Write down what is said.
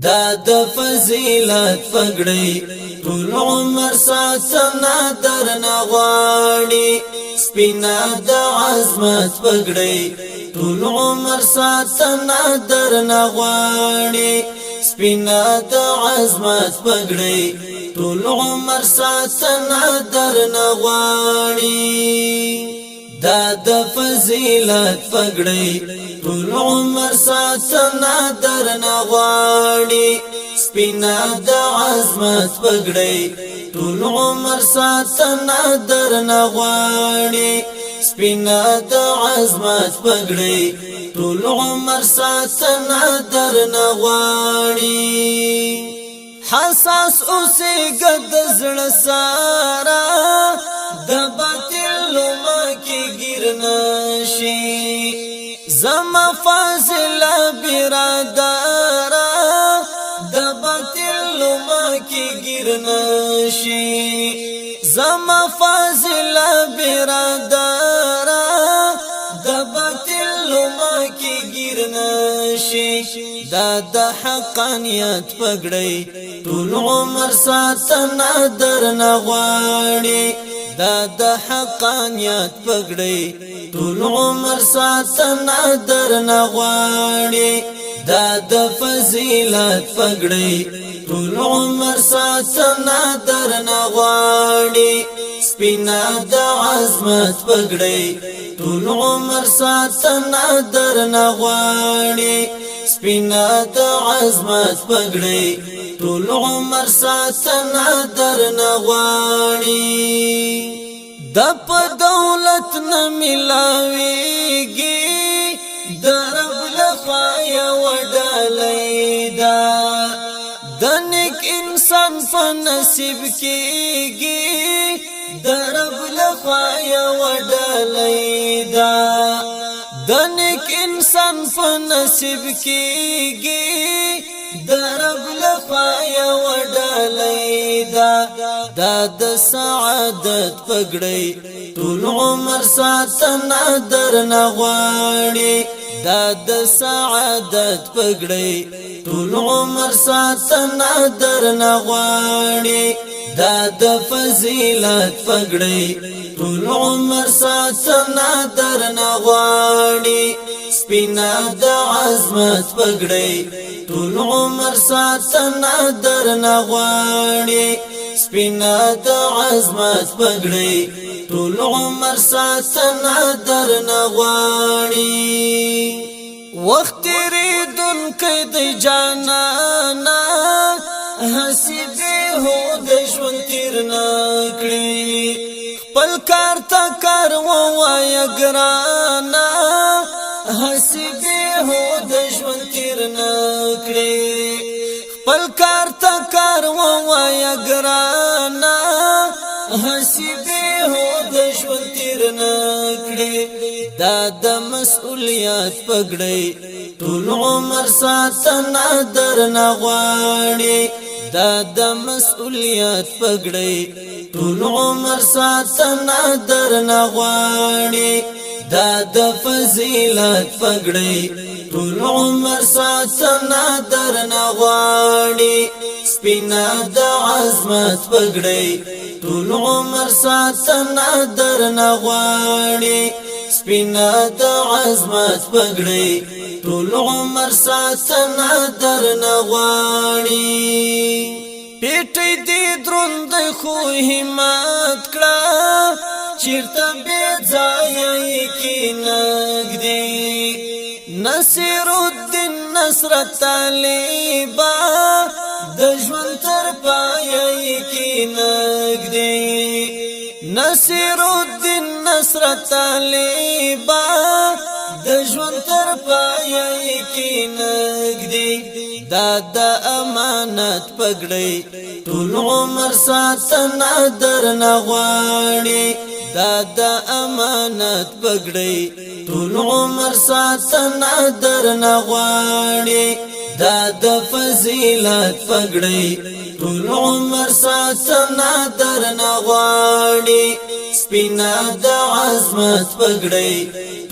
دا د فضیلت پګړی ټول عمر ساتنا درنه غواړي سپینا د عظمت پګړی ټول عمر ساتنا درنه غواړي سپینا د عظمت پګړی ټول عمر ساتنا درنه غواړي دا د فضیلت پګړی ټول عمر ساتنا درنه غواړي سپینا د عظمت پګړی ټول عمر ساتنا درنه غواړي سپینا د عظمت پګړی ټول عمر ساتنا درنه غواړي حساس اوسې ګد زړه سارا د باطل مکه گیر نشي زما فاضل برادرا د باطل مکه گیر نشي زما فاضل برادرا د باطل مکه گیر نشي دا د حقانیت پګړی ټول عمر ساتنا درنه غواړي دا د حقانیت پګړی ټول عمر ساتنا درنه غواړي دا د فضیلت پګړی ټول عمر ساتنا درنه غواړي سپینا د عظمت پګړی ټول عمر ساتنا درنه غواړي سپینا د عظمت پګړی ټول عمر ساتنا درنه غواړي د په دولت نه ملاويږي د رب لخوا یو ډالۍ دا د نیک انسان په نصیب کېږي د رب لخوا یو ډالۍ دا د نیک انسان په نصیب کېږي د رب لخوا یو ډالۍ دا د سعادت پګړی ټول عمر ساتنا درنه غواړي دا د سعادت پګړی ټول عمر ساتنا درنه غواړي دا د فضیلت پګړی ټول عمر ساتنا درنه غواړي سپینا د عظمت پګړی ټول عمر ساتنا درنه غواړي سپینا د عظمت پګړی ټول عمر ساتنا درنه غواړي وخت ریدون کې د جانانا حسیبه هو د ژوند تیر نکړي خپل کار تا کار وای ګرانا حسیبه هو د ژوند تیر نکړي خپل کار تا کار وای ګرانا حسیبه هو د ژوند تیر نکړي دا د مسؤلیت پګړی ټول عمر ساتنا درنه غواړي دا د مسؤلیت پګړی ټول عمر ساتنا درنه غواړي دا د فضیلت پګړی ټول عمر ساتنا درنه غواړي سپینا د عظمت پګړی ټول عمر ساتنا درنه غواړي سپینا د عظمت پګړی ټول عمر ساتنا درنه غواړي پیټې دې دروند خو همت کړه چیرته به ځای کې نګدي نصیر الدین نصرت طالبا د ژوند تر پای کې نګدي نصیر الدین نصرت طالبا د ژوند تر پای کې نګدي دا د امانت پګړی ټول عمر ساتنا درنه غواړي دا د امانت پګړی ټول عمر ساتنا درنه غواړي دا د فضیلت پګړی ټول عمر ساتنا درنه غواړي سپینا د عظمت پګړی